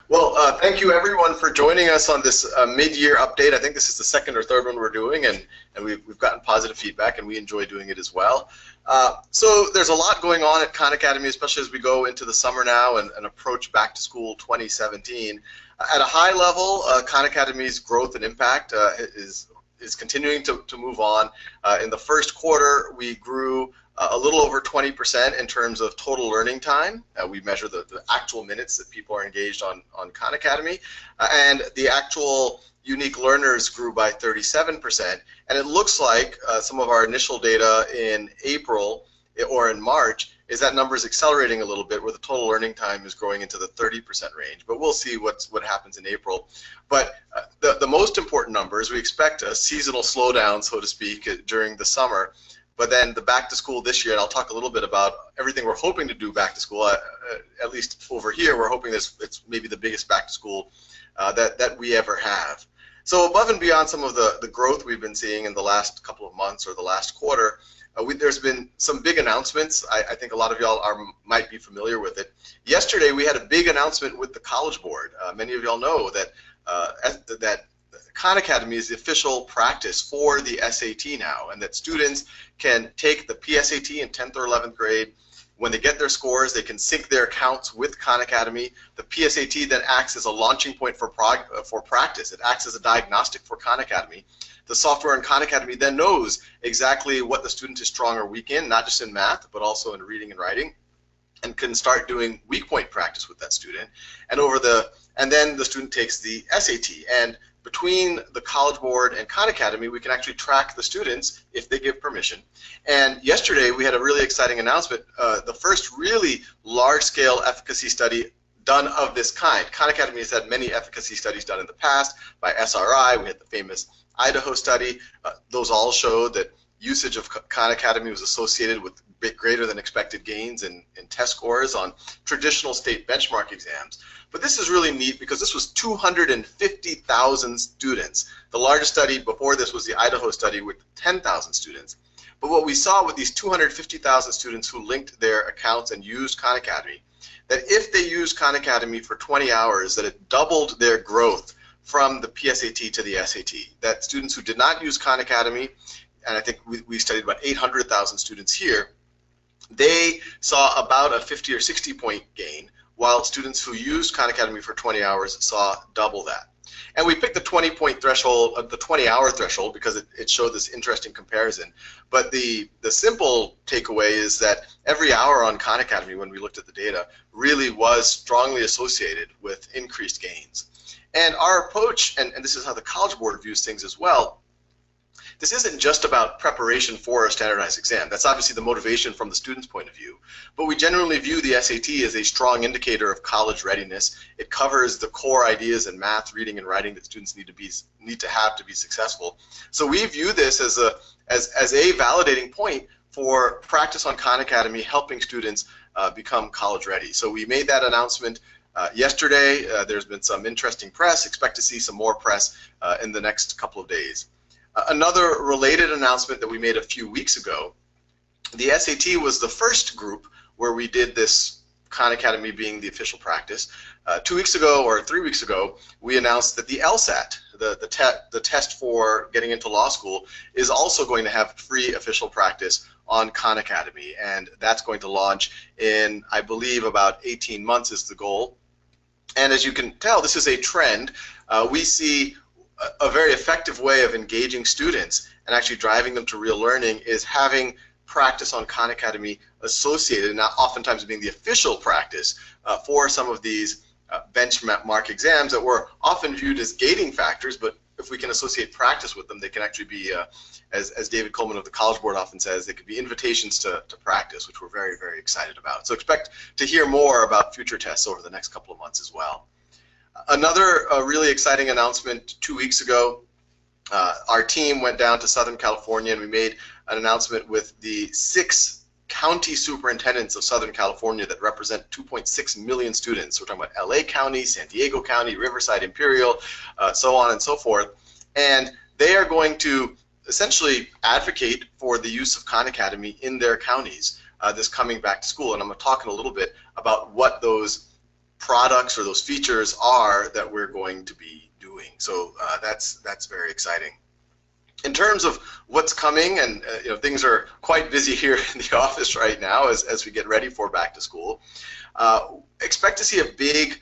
Well, thank you everyone for joining us on this mid-year update. I think this is the second or third one we're doing, and we've gotten positive feedback, and we enjoy doing it as well. So there's a lot going on at Khan Academy, especially as we go into the summer now and approach Back to School 2017. At a high level, Khan Academy's growth and impact is continuing to move on. In the first quarter, we grew a little over 20% in terms of total learning time. We measure the actual minutes that people are engaged on Khan Academy, and the actual unique learners grew by 37%. And it looks like some of our initial data in April or in March is that number is accelerating a little bit, where the total learning time is growing into the 30% range. But we'll see what happens in April. But the most important number is we expect a seasonal slowdown, so to speak, during the summer. But then the back to school this year, and I'll talk a little bit about everything we're hoping to do back to school. At least over here, we're hoping it's maybe the biggest back to school that we ever have. So above and beyond some of the growth we've been seeing in the last couple of months or the last quarter, there's been some big announcements. I think a lot of y'all might be familiar with it. Yesterday, we had a big announcement with the College Board. Many of y'all know that Khan Academy is the official practice for the SAT now, and that students can take the PSAT in 10th or 11th grade. When they get their scores, they can sync their accounts with Khan Academy. The PSAT then acts as a launching point for practice. It acts as a diagnostic for Khan Academy. The software in Khan Academy then knows exactly what the student is strong or weak in, not just in math, but also in reading and writing, and can start doing weak point practice with that student. And then the student takes the SAT. And between the College Board and Khan Academy, we can actually track the students if they give permission. And yesterday, we had a really exciting announcement, the first really large-scale efficacy study done of this kind. Khan Academy has had many efficacy studies done in the past by SRI. We had the famous Idaho study. Those all showed that usage of Khan Academy was associated with greater than expected gains in test scores on traditional state benchmark exams. But this is really neat because this was 250,000 students. The largest study before this was the Idaho study with 10,000 students. But what we saw with these 250,000 students who linked their accounts and used Khan Academy, that if they used Khan Academy for 20 hours, that it doubled their growth from the PSAT to the SAT. That students who did not use Khan Academy, and I think we studied about 800,000 students here, they saw about a 50 or 60 point gain, while students who used Khan Academy for 20 hours saw double that. And we picked the 20-point threshold, the 20-hour threshold, because it showed this interesting comparison. But the simple takeaway is that every hour on Khan Academy, when we looked at the data, really was strongly associated with increased gains. And our approach, and this is how the College Board views things as well, this isn't just about preparation for a standardized exam. That's obviously the motivation from the student's point of view. But we generally view the SAT as a strong indicator of college readiness. It covers the core ideas in math, reading, and writing that students need to have to be successful. So we view this as a validating point for practice on Khan Academy, helping students become college ready. So we made that announcement yesterday. There's been some interesting press. Expect to see some more press in the next couple of days. Another related announcement that we made a few weeks ago, the SAT was the first group where we did this, Khan Academy being the official practice. 2 weeks ago or 3 weeks ago, we announced that the LSAT, the test for getting into law school, is also going to have free official practice on Khan Academy. And that's going to launch in, I believe, about 18 months is the goal. And as you can tell, this is a trend. We see a very effective way of engaging students and actually driving them to real learning is having practice on Khan Academy associated, and not oftentimes being the official practice for some of these benchmark exams that were often viewed as gating factors, but if we can associate practice with them, they can actually be, as David Coleman of the College Board often says, they could be invitations to practice, which we're very, very excited about. So expect to hear more about future tests over the next couple of months as well. Another really exciting announcement 2 weeks ago, our team went down to Southern California and we made an announcement with the 6 county superintendents of Southern California that represent 2.6 million students. We're talking about LA County, San Diego County, Riverside Imperial, so on and so forth. And they are going to essentially advocate for the use of Khan Academy in their counties this coming back to school. And I'm going to talk in a little bit about what those products or those features are that we're going to be doing. So that's very exciting. In terms of what's coming, and things are quite busy here in the office right now as we get ready for back to school. Expect to see a big,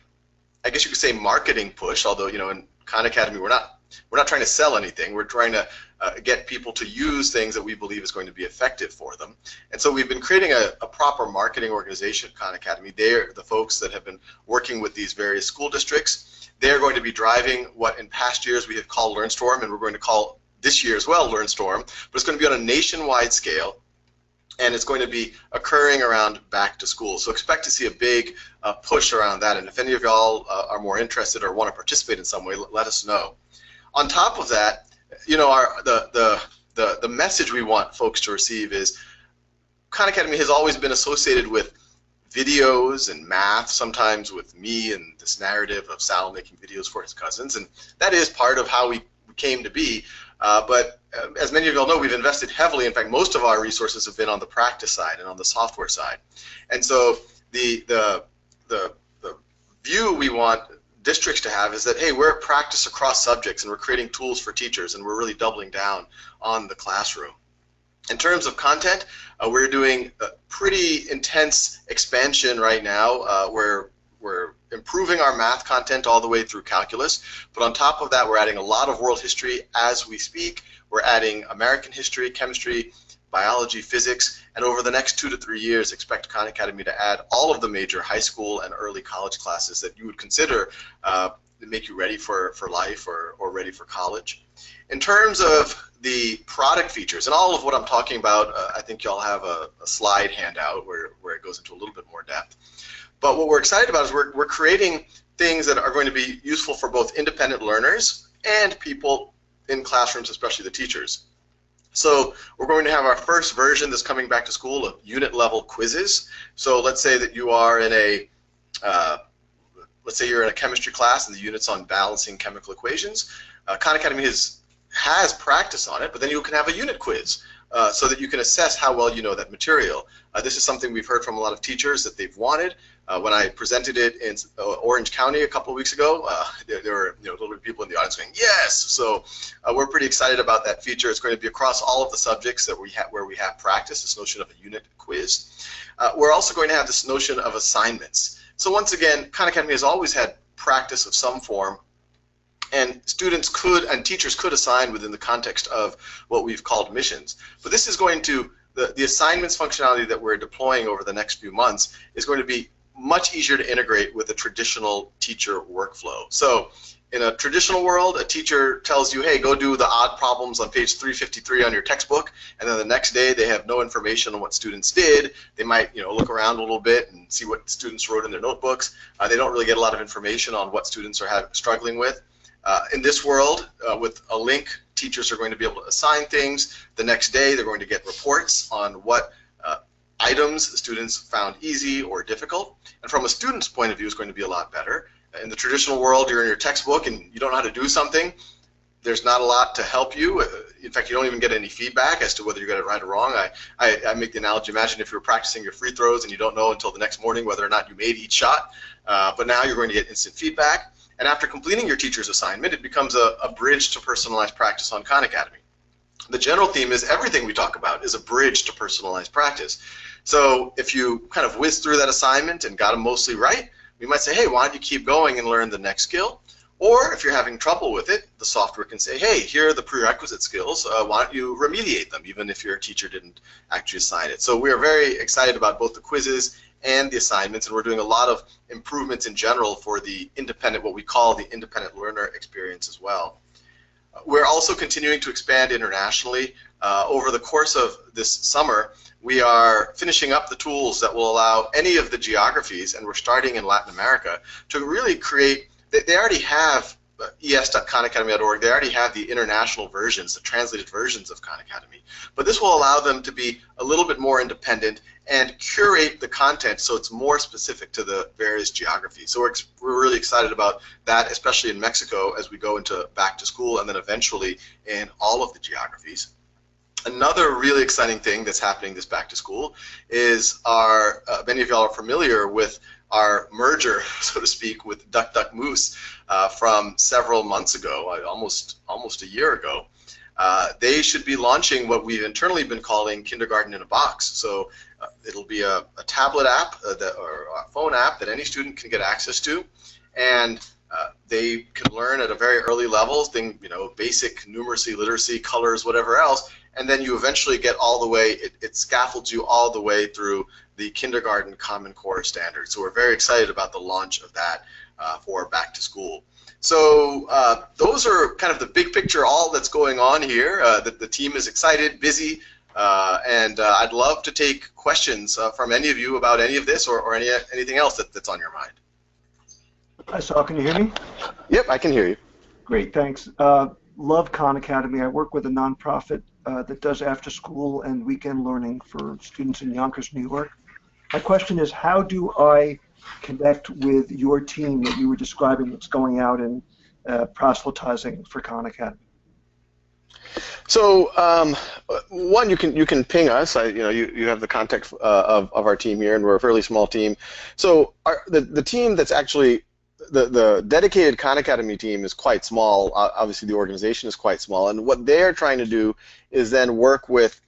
I guess you could say, marketing push. Although in Khan Academy we're not trying to sell anything. We're trying to get people to use things that we believe is going to be effective for them. And so we've been creating a proper marketing organization at Khan Academy. They're the folks that have been working with these various school districts. They're going to be driving what in past years we have called LearnStorm, and we're going to call this year as well LearnStorm, but it's going to be on a nationwide scale, and it's going to be occurring around back to school. So expect to see a big push around that, and if any of y'all are more interested or want to participate in some way, let us know. On top of that, the message we want folks to receive is Khan Academy has always been associated with videos and math, sometimes with me and this narrative of Sal making videos for his cousins, and that is part of how we came to be. But as many of you all know, we've invested heavily. In fact, most of our resources have been on the practice side and on the software side. And so the view we want districts to have is that, hey, we're at practice across subjects, and we're creating tools for teachers, and we're really doubling down on the classroom. In terms of content, we're doing a pretty intense expansion right now. We're improving our math content all the way through calculus, but on top of that, we're adding a lot of world history as we speak. We're adding American history, chemistry, biology, physics, and over the next 2 to 3 years, expect Khan Academy to add all of the major high school and early college classes that you would consider to make you ready for life or ready for college. In terms of the product features, and all of what I'm talking about, I think y'all have a slide handout where it goes into a little bit more depth. But what we're excited about is we're creating things that are going to be useful for both independent learners and people in classrooms, especially the teachers. So we're going to have our first version that's coming back to school of unit-level quizzes. So let's say that you are in a let's say you're in a chemistry class and the unit's on balancing chemical equations. Khan Academy has practice on it, but then you can have a unit quiz so that you can assess how well you know that material. This is something we've heard from a lot of teachers that they've wanted. When I presented it in Orange County a couple of weeks ago, there were little bit of people in the audience going, yes! So we're pretty excited about that feature. It's going to be across all of the subjects that where we have practice, this notion of a unit quiz. We're also going to have this notion of assignments. So once again, Khan Academy has always had practice of some form, and students could and teachers could assign within the context of what we've called missions. But this is going to, the assignments functionality that we're deploying over the next few months is going to be much easier to integrate with a traditional teacher workflow. So in a traditional world, a teacher tells you, hey, go do the odd problems on page 353 on your textbook, and then the next day they have no information on what students did. They might look around a little bit and see what students wrote in their notebooks. They don't really get a lot of information on what students are struggling with. In this world, with a link, teachers are going to be able to assign things. The next day they're going to get reports on what items the students found easy or difficult. And from a student's point of view, it's going to be a lot better. In the traditional world, you're in your textbook and you don't know how to do something. There's not a lot to help you. In fact, you don't even get any feedback as to whether you got it right or wrong. I make the analogy, imagine if you were practicing your free throws and you don't know until the next morning whether or not you made each shot. But now you're going to get instant feedback. And after completing your teacher's assignment, it becomes a bridge to personalized practice on Khan Academy. The general theme is everything we talk about is a bridge to personalized practice. So if you kind of whiz through that assignment and got them mostly right, we might say, hey, why don't you keep going and learn the next skill? Or if you're having trouble with it, the software can say, hey, here are the prerequisite skills. Why don't you remediate them, even if your teacher didn't actually assign it? So we are very excited about both the quizzes and the assignments, and we're doing a lot of improvements in general for the independent, what we call the independent learner experience as well. We're also continuing to expand internationally. Over the course of this summer, we are finishing up the tools that will allow any of the geographies, and we're starting in Latin America, to really create, they already have es.khanacademy.org, they already have the international versions, the translated versions of Khan Academy. But this will allow them to be a little bit more independent and curate the content so it's more specific to the various geographies. So we're really excited about that, especially in Mexico as we go into back to school and then eventually in all of the geographies. Another really exciting thing that's happening this back to school is many of y'all are familiar with our merger, so to speak, with DuckDuckMoose from several months ago, almost a year ago. They should be launching what we've internally been calling Kindergarten in a Box. So it'll be a tablet app or a phone app that any student can get access to, and they can learn at a very early level, basic numeracy, literacy, colors, whatever else, and then you eventually get all the way, it scaffolds you all the way through the Kindergarten Common Core standard. So we're very excited about the launch of that for back to school. So those are kind of the big picture, all that's going on here. The team is excited, busy, and I'd love to take questions from any of you about any of this or anything else that's on your mind. Hi, Saul, can you hear me? Yep, I can hear you. Great, thanks. Love Khan Academy. I work with a nonprofit that does after school and weekend learning for students in Yonkers, New York. My question is, how do I connect with your team that you were describing that's going out and proselytizing for Khan Academy? So one, you can ping us. You have the contact of our team here, and we're a fairly small team. So the team that's actually the dedicated Khan Academy team is quite small. Obviously, the organization is quite small, and what they're trying to do is then work with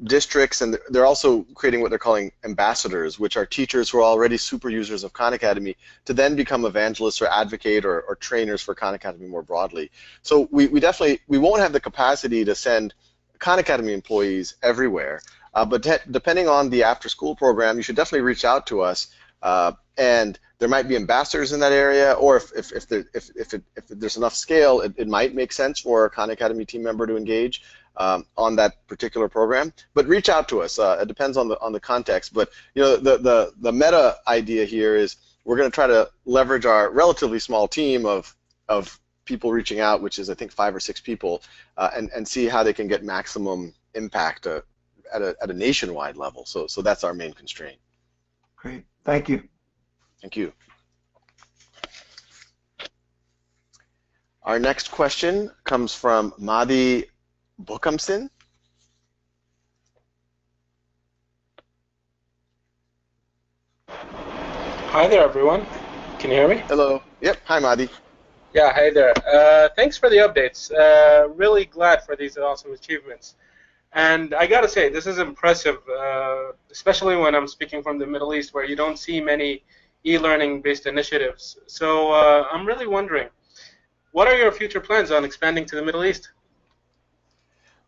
districts, and they're also creating what they're calling ambassadors, which are teachers who are already super users of Khan Academy, to then become evangelists or advocate or trainers for Khan Academy more broadly. So we won't have the capacity to send Khan Academy employees everywhere, but depending on the after school program, you should definitely reach out to us, and there might be ambassadors in that area, or if there's enough scale, it might make sense for a Khan Academy team member to engage on that particular program. But reach out to us. It depends on the context. But the meta idea here is we're going to try to leverage our relatively small team of people reaching out, which is I think 5 or 6 people, and see how they can get maximum impact at a nationwide level. So that's our main constraint. Great. Thank you. Thank you. Our next question comes from Madi Bokamsin. Hi there, everyone. Can you hear me? Hello. Yep. Hi, Madi. Yeah, hi there. Thanks for the updates. Really glad for these awesome achievements. And I got to say, this is impressive, especially when I'm speaking from the Middle East, where you don't see many e-learning-based initiatives. So I'm really wondering, what are your future plans on expanding to the Middle East?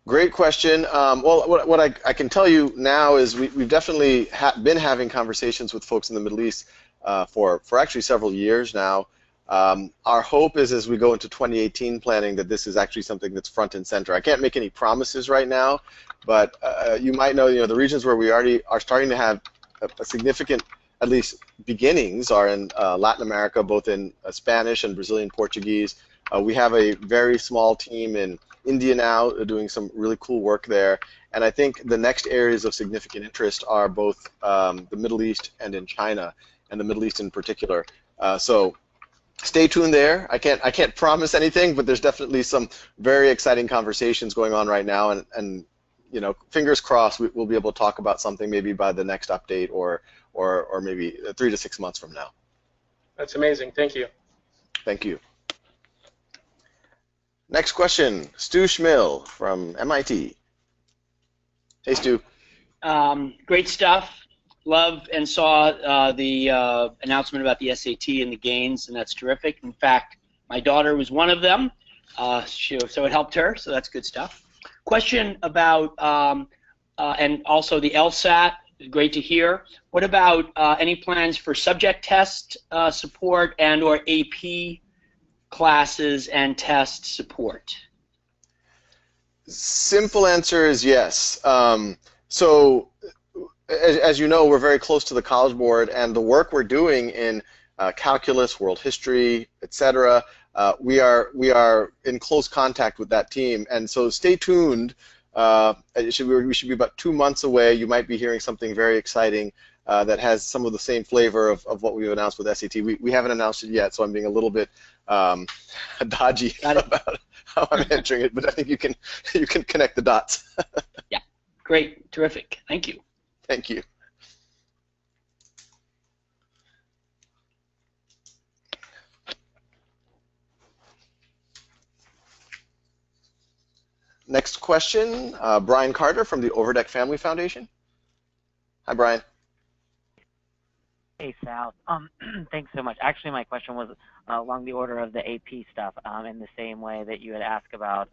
Great question. Well, what I can tell you now is we've definitely been having conversations with folks in the Middle East for actually several years now. Our hope is as we go into 2018 planning that this is actually something that's front and center. I can't make any promises right now, but you might know, the regions where we already are starting to have a significant, at least beginnings, are in Latin America, both in Spanish and Brazilian Portuguese. We have a very small team in India now doing some really cool work there, and I think the next areas of significant interest are both the Middle East and in China, and the Middle East in particular. So stay tuned there. I can't promise anything, but there's definitely some very exciting conversations going on right now, and fingers crossed we'll be able to talk about something maybe by the next update or maybe 3 to 6 months from now. That's amazing. Thank you. Thank you. Next question, Stu Schmill from MIT. Hey, Stu. Great stuff. Love and saw the announcement about the SAT and the gains, and that's terrific. In fact, my daughter was one of them, so it helped her, so that's good stuff. Question about, and also the LSAT, great to hear. What about any plans for subject test support and or AP classes and test support? Simple answer is yes. So as you know, we're very close to the College Board, and the work we're doing in calculus, world history, etc. We are in close contact with that team, and so stay tuned. We should be about 2 months away. You might be hearing something very exciting that has some of the same flavor of what we've announced with SAT. We haven't announced it yet, so I'm being a little bit dodgy about how I'm answering it, but I think you can connect the dots. Yeah, great, terrific. Thank you. Thank you. Next question, Brian Carter from the Overdeck Family Foundation. Hi, Brian. Hey, Sal. Thanks so much. Actually, my question was along the order of the AP stuff, in the same way that you had asked about,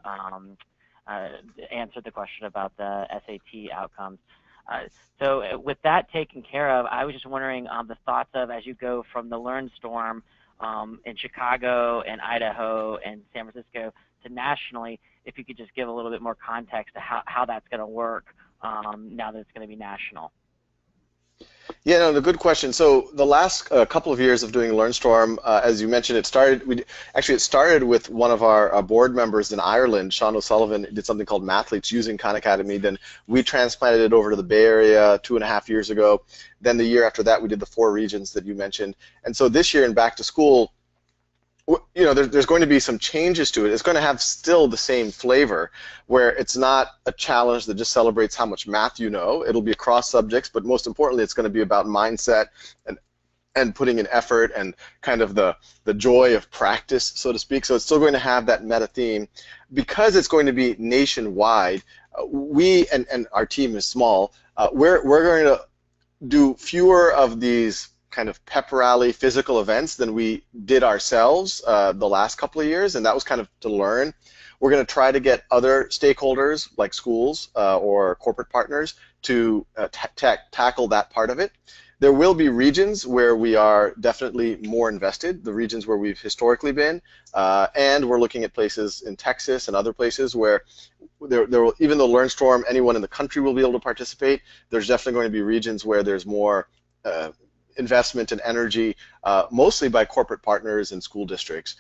answered the question about the SAT outcomes. So with that taken care of, I was just wondering the thoughts of, as you go from the LearnStorm in Chicago and Idaho and San Francisco to nationally, if you could just give a little bit more context to how that's going to work now that it's going to be national. Yeah, no, good question. So the last couple of years of doing LearnStorm, as you mentioned, it started with one of our board members in Ireland, Sean O'Sullivan, did something called Mathletes using Khan Academy. Then we transplanted it over to the Bay Area 2.5 years ago. Then the year after that, we did the 4 regions that you mentioned. And so this year in Back to School, you know, there's going to be some changes to it. It's going to have still the same flavor, where it's not a challenge that just celebrates how much math you know. It'll be across subjects, but most importantly, it's going to be about mindset and putting in effort and kind of the joy of practice, so to speak. So it's still going to have that meta theme. Because it's going to be nationwide, we, and our team is small, we're going to do fewer of these kind of pep rally physical events than we did ourselves the last couple of years, and that was kind of to learn. We're going to try to get other stakeholders like schools or corporate partners to tackle that part of it. There will be regions where we are definitely more invested, the regions where we've historically been, and we're looking at places in Texas and other places where there will, even though LearnStorm, anyone in the country will be able to participate, there's definitely going to be regions where there's more investment and energy, mostly by corporate partners and school districts.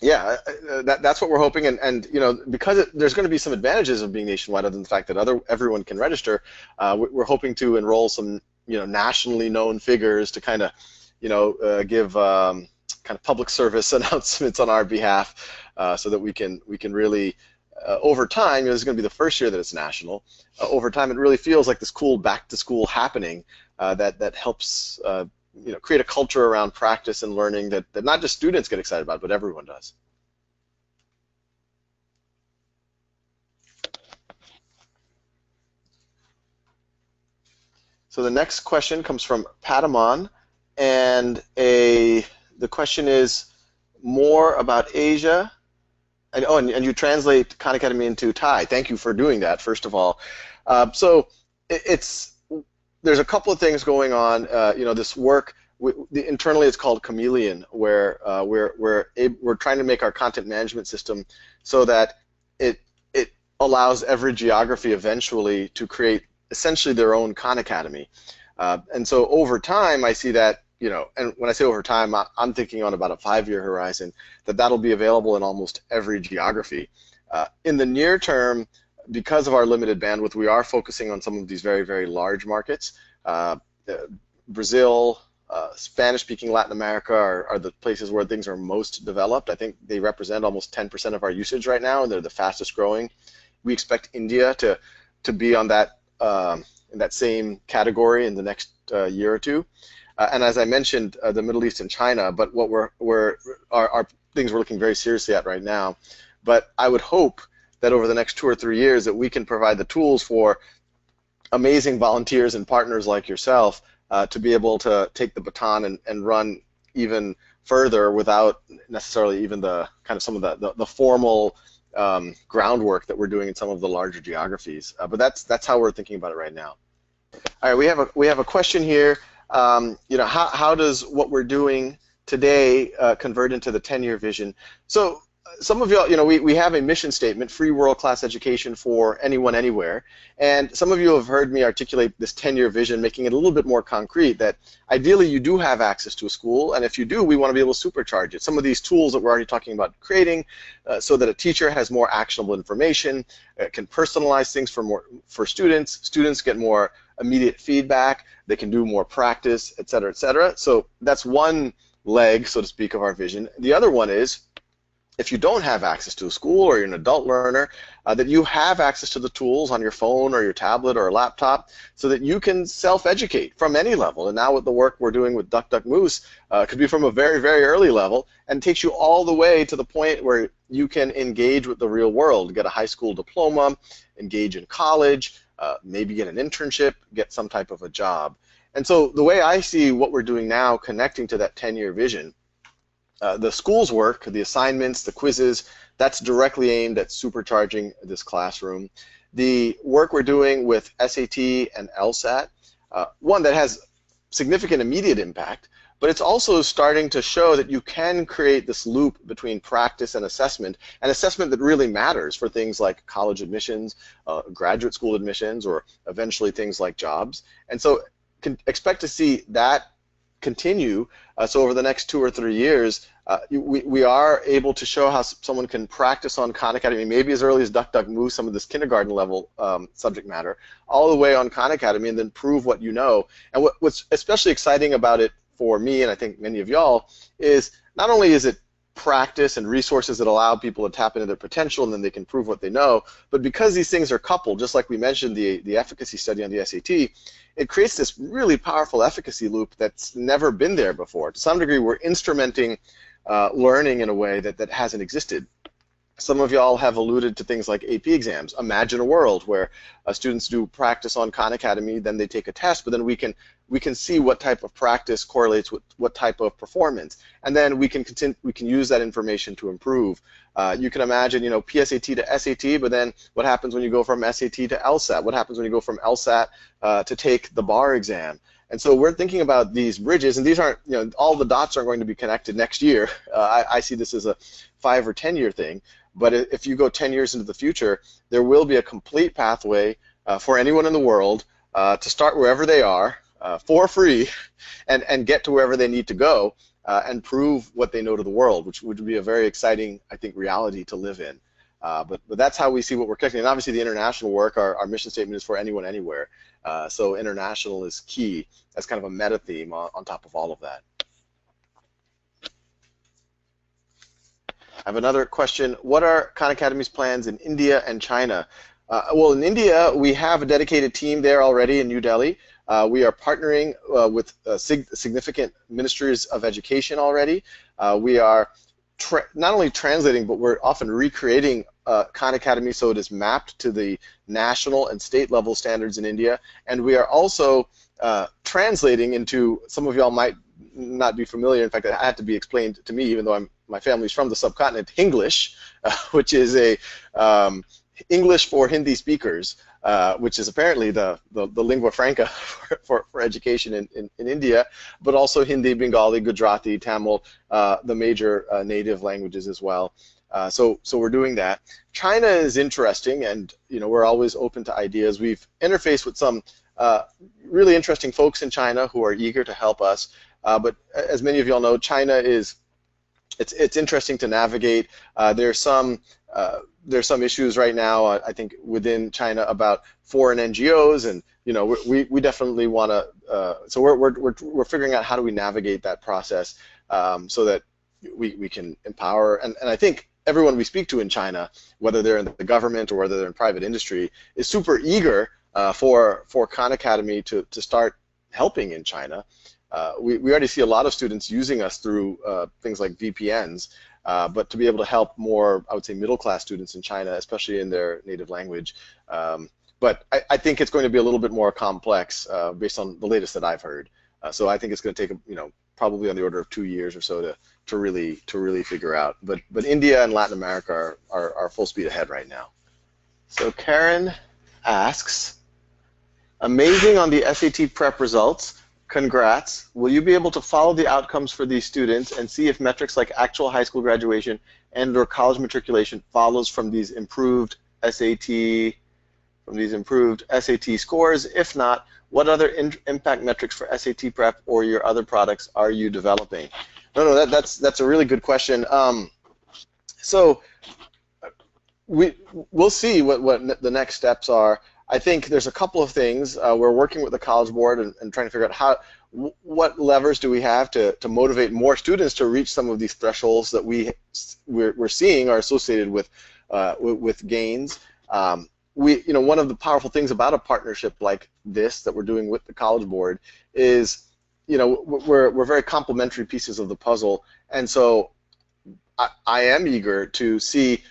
Yeah, that's what we're hoping, and you know, because there's going to be some advantages of being nationwide, other than the fact that everyone can register. We're hoping to enroll some, you know, nationally known figures to kind of, you know, give kind of public service announcements on our behalf, so that we can really. Over time, you know, this is going to be the first year that it's national. Over time, it really feels like this cool back-to-school happening that helps you know, create a culture around practice and learning that not just students get excited about, but everyone does. So the next question comes from Patamon, and the question is more about Asia. And you translate Khan Academy into Thai. Thank you for doing that, first of all. So there's a couple of things going on. You know, this work internally, it's called Chameleon, where we're trying to make our content management system so that it allows every geography eventually to create essentially their own Khan Academy. And so over time, I see that, you know, and when I say over time, I'm thinking on about a 5-year horizon, that'll be available in almost every geography. In the near term, because of our limited bandwidth, we are focusing on some of these very, very large markets. Brazil, Spanish-speaking Latin America are the places where things are most developed. I think they represent almost 10% of our usage right now, and they're the fastest growing. We expect India to be on that in that same category in the next year or two. And as I mentioned, the Middle East and China, but what are things we're looking very seriously at right now. But I would hope that over the next 2 or 3 years that we can provide the tools for amazing volunteers and partners like yourself to be able to take the baton and run even further without necessarily even the kind of some of the formal groundwork that we're doing in some of the larger geographies. But that's how we're thinking about it right now. All right, we have a question here. You know, how does what we're doing today convert into the 10-year vision? So some of y'all, you know, we have a mission statement, free world-class education for anyone, anywhere. And some of you have heard me articulate this 10-year vision, making it a little bit more concrete, that ideally you do have access to a school, and if you do, we want to be able to supercharge it. Some of these tools that we're already talking about creating so that a teacher has more actionable information, can personalize things for students, students get more immediate feedback, they can do more practice, et cetera, et cetera. So that's one leg, so to speak, of our vision. The other one is if you don't have access to a school or you're an adult learner, that you have access to the tools on your phone or your tablet or a laptop so that you can self-educate from any level. And now with the work we're doing with DuckDuckMoose, it could be from a very, very early level and takes you all the way to the point where you can engage with the real world, get a high school diploma, engage in college, maybe get an internship, get some type of a job. And so the way I see what we're doing now connecting to that 10-year vision, the school's work, the assignments, the quizzes, that's directly aimed at supercharging this classroom. The work we're doing with SAT and LSAT, one that has significant immediate impact, but it's also starting to show that you can create this loop between practice and assessment that really matters for things like college admissions, graduate school admissions, or eventually things like jobs. And so can expect to see that continue. So over the next 2 or 3 years, we are able to show how someone can practice on Khan Academy, maybe as early as DuckDuckMoose, some of this kindergarten level subject matter, all the way on Khan Academy, and then prove what you know. And what's especially exciting about it for me, and I think many of y'all, is not only is it practice and resources that allow people to tap into their potential and then they can prove what they know, but because these things are coupled, just like we mentioned the efficacy study on the SAT, it creates this really powerful efficacy loop that's never been there before. To some degree, we're instrumenting learning in a way that hasn't existed. Some of y'all have alluded to things like AP exams. Imagine a world where students do practice on Khan Academy, then they take a test, but then we can see what type of practice correlates with what type of performance, and then we can use that information to improve. You can imagine, you know, PSAT to SAT, but then what happens when you go from SAT to LSAT? What happens when you go from LSAT to take the bar exam? And so we're thinking about these bridges, and these aren't, you know, all the dots aren't going to be connected next year. I see this as a 5 or 10 year thing. But if you go 10 years into the future, there will be a complete pathway for anyone in the world to start wherever they are for free and get to wherever they need to go and prove what they know to the world, which would be a very exciting, I think, reality to live in. But that's how we see what we're connecting. And obviously the international work, our mission statement is for anyone, anywhere. So international is key. That's kind of a meta theme on top of all of that. I have another question. What are Khan Academy's plans in India and China? Well, in India, we have a dedicated team there already in New Delhi. We are partnering with significant ministries of education already. We are not only translating, but we're often recreating Khan Academy so it is mapped to the national and state level standards in India. And we are also translating into, some of y'all might not be familiar, in fact, it had to be explained to me, even though my family's from the subcontinent, Hinglish, which is a English for Hindi speakers, which is apparently the lingua franca for education in India, but also Hindi, Bengali, Gujarati, Tamil, the major native languages as well. So we're doing that. China is interesting, and you know, we're always open to ideas. We've interfaced with some really interesting folks in China who are eager to help us. But as many of y'all know, China is it's interesting to navigate. There's some issues right now, I think, within China about foreign NGOs, and you know, we definitely want to. So we're figuring out how do we navigate that process so that we can empower. And I think everyone we speak to in China, whether they're in the government or whether they're in private industry, is super eager for Khan Academy to start helping in China. We already see a lot of students using us through things like VPNs, but to be able to help more, I would say, middle-class students in China, especially in their native language. But I think it's going to be a little bit more complex based on the latest that I've heard. So I think it's going to take, you know, probably on the order of 2 years or so to really figure out. But India and Latin America are full speed ahead right now. So Karen asks, amazing on the SAT prep results. Congrats. Will you be able to follow the outcomes for these students and see if metrics like actual high school graduation and or college matriculation follows from these improved SAT scores? If not, what other impact metrics for SAT prep or your other products are you developing? No, that's a really good question. So we'll see what the next steps are. I think there's a couple of things. We're working with the College Board and trying to figure out what levers do we have to motivate more students to reach some of these thresholds that we're seeing are associated with gains. One of the powerful things about a partnership like this that we're doing with the College Board is, we're very complementary pieces of the puzzle, and so I am eager to see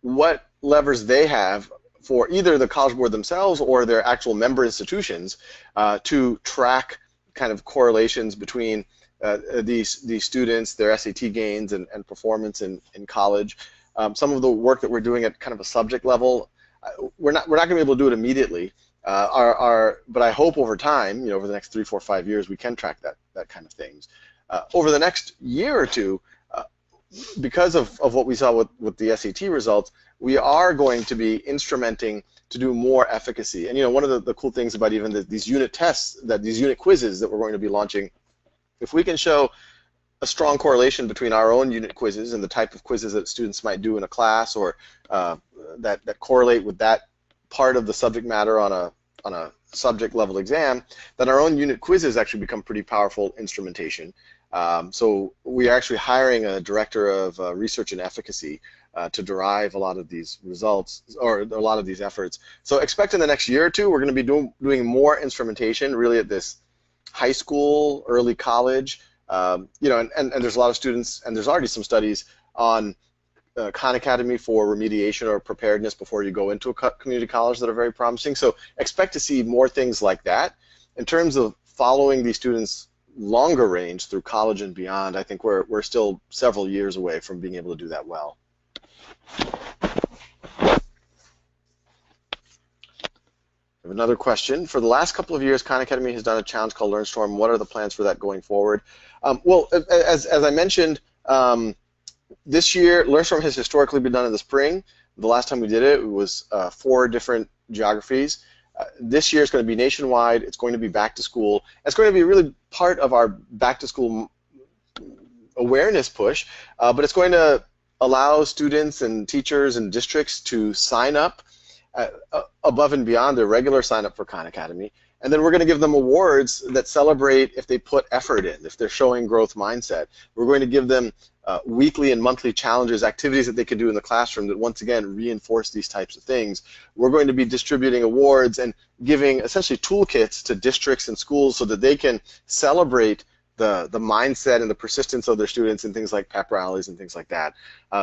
what levers they have for either the College Board themselves or their actual member institutions to track kind of correlations between these students, their SAT gains and performance in college. Some of the work that we're doing at kind of a subject level, we're not going to be able to do it immediately. But I hope over time, over the next 3, 4, 5 years, we can track that kind of things. Over the next year or two, because of what we saw with the SAT results, we are going to be instrumenting to do more efficacy. And one of the cool things about even these unit tests, these unit quizzes that we're going to be launching, if we can show a strong correlation between our own unit quizzes and the type of quizzes that students might do in a class, or that correlate with that part of the subject matter on a subject level exam, then our own unit quizzes actually become pretty powerful instrumentation. So we are actually hiring a director of research and efficacy to derive a lot of these results, or a lot of these efforts. So expect in the next year or two, we're going to be doing more instrumentation really at this high school, early college, and there's a lot of students, and there's already some studies on Khan Academy for remediation or preparedness before you go into a community college that are very promising. So expect to see more things like that. In terms of following these students longer range through college and beyond, I think we're still several years away from being able to do that well. I have another question. For the last couple of years, Khan Academy has done a challenge called LearnStorm. What are the plans for that going forward? Well, as I mentioned, this year, LearnStorm has historically been done in the spring. The last time we did it, it was 4 different geographies. This year it's going to be nationwide. It's going to be back to school. It's going to be really part of our back to school awareness push, but it's going to allow students and teachers and districts to sign up above and beyond their regular sign up for Khan Academy. And then we're going to give them awards that celebrate if they put effort in, if they're showing growth mindset. We're going to give them weekly and monthly challenges, activities that they can do in the classroom that once again reinforce these types of things. We're going to be distributing awards and giving essentially toolkits to districts and schools so that they can celebrate the mindset and the persistence of their students in things like pep rallies and things like that.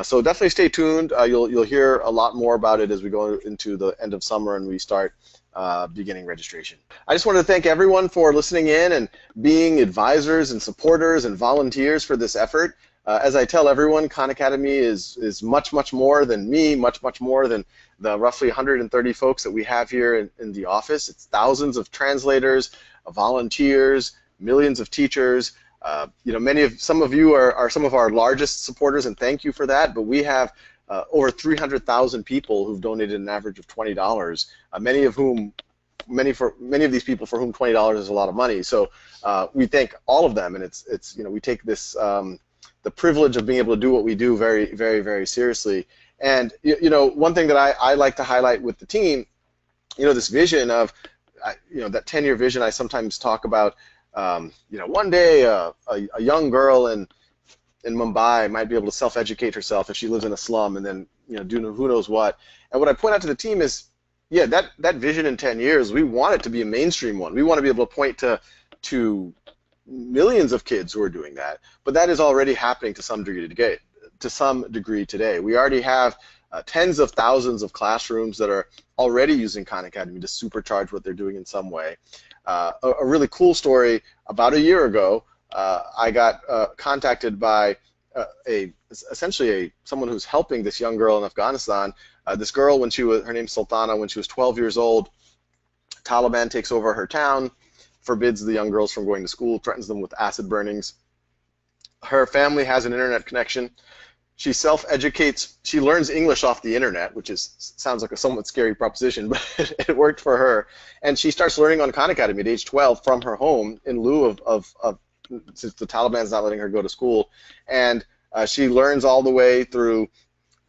So definitely stay tuned. You'll hear a lot more about it as we go into the end of summer and we start beginning registration. I just wanted to thank everyone for listening in and being advisors and supporters and volunteers for this effort. As I tell everyone, Khan Academy is much, much more than me, much, much more than the roughly 130 folks that we have here in the office. It's thousands of translators, volunteers, millions of teachers. Some of you are some of our largest supporters, and thank you for that. But we have over 300,000 people who've donated an average of $20. Many of these people for whom $20 is a lot of money. So we thank all of them, and it's we take this the privilege of being able to do what we do very, very, very seriously. And one thing that I like to highlight with the team, this vision of that 10-year vision I sometimes talk about. One day a young girl in Mumbai might be able to self-educate herself if she lives in a slum, and then do who knows what. And what I point out to the team is, yeah, that vision in 10 years, we want it to be a mainstream one. We want to be able to point to millions of kids who are doing that, but that is already happening to some degree today. We already have tens of thousands of classrooms that are already using Khan Academy to supercharge what they're doing in some way. A really cool story, about a year ago, I got contacted by essentially someone who's helping this young girl in Afghanistan. This girl, her name's Sultana, when she was 12 years old, Taliban takes over her town, forbids the young girls from going to school, threatens them with acid burnings. Her family has an internet connection. She self-educates. She learns English off the internet, which sounds like a somewhat scary proposition, but it worked for her. And she starts learning on Khan Academy at age 12 from her home in lieu of since the Taliban's not letting her go to school. And she learns all the way through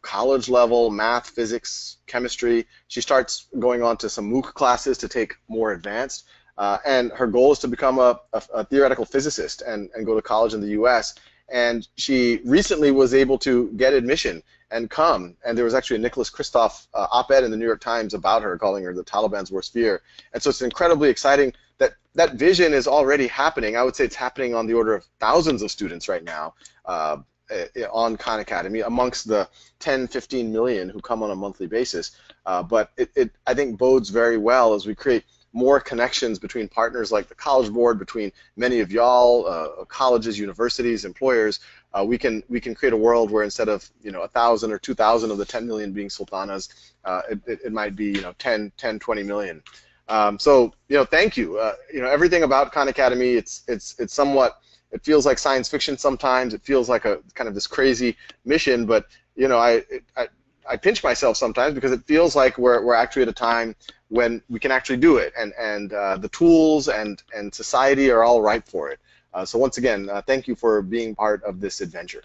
college level, math, physics, chemistry. She starts going on to some MOOC classes to take more advanced. And her goal is to become a theoretical physicist and go to college in the US. And she recently was able to get admission and come. And there was actually a Nicholas Kristof op-ed in the New York Times about her, calling her the Taliban's worst fear. And so it's incredibly exciting that that vision is already happening. I would say it's happening on the order of thousands of students right now on Khan Academy, amongst the 10, 15 million who come on a monthly basis. But it, I think, bodes very well as we create more connections between partners like the College Board, between many of y'all, colleges, universities, employers. We can create a world where instead of 1,000 or 2,000 of the 10 million being sultanas, it might be 10, 20 million. So thank you. Everything about Khan Academy, it's somewhat, it feels like science fiction sometimes. It feels like a kind of this crazy mission, but I pinch myself sometimes because it feels like we're actually at a time when we can actually do it, and the tools and society are all ripe for it. So once again, thank you for being part of this adventure.